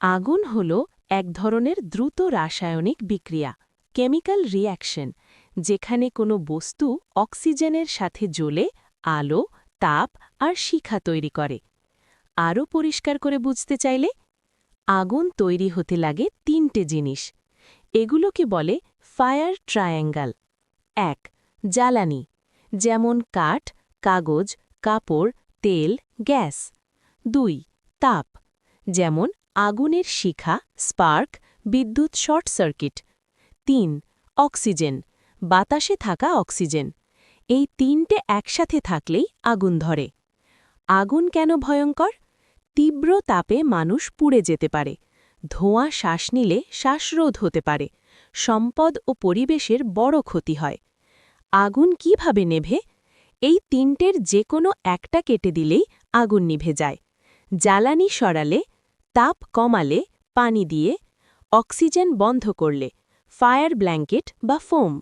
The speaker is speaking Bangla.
আগুন হল এক ধরনের দ্রুত রাসায়নিক বিক্রিয়া কেমিক্যাল রিঅ্যাকশন যেখানে কোনো বস্তু অক্সিজেনের সাথে জ্বলে আলো তাপ আর শিখা তৈরি করে আরও পরিষ্কার করে বুঝতে চাইলে আগুন তৈরি হতে লাগে তিনটে জিনিস এগুলোকে বলে ফায়ার ট্রায়াঙ্গল ১ জ্বালানি যেমন কাঠ কাগজ কাপড় তেল গ্যাস ২ তাপ যেমন আগুনের শিখা স্পার্ক বিদ্যুৎ শর্ট সার্কিট ৩ অক্সিজেন বাতাসে থাকা অক্সিজেন এই তিনটে একসাথে থাকলেই আগুন ধরে আগুন কেন ভয়ঙ্কর তীব্র তাপে মানুষ পুড়ে যেতে পারে ধোঁয়া শ্বাস নিলে শ্বাসরোধ হতে পারে সম্পদ ও পরিবেশের বড় ক্ষতি হয় আগুন কিভাবে নেভে এই তিনটের যে কোনো একটা কেটে দিলেই আগুন নিভে যায় জ্বালানি সরালে তাপ কমালে পানি দিয়ে অক্সিজেন বন্ধ করলে ফায়ার ব্ল্যাঙ্কেট বা ফোম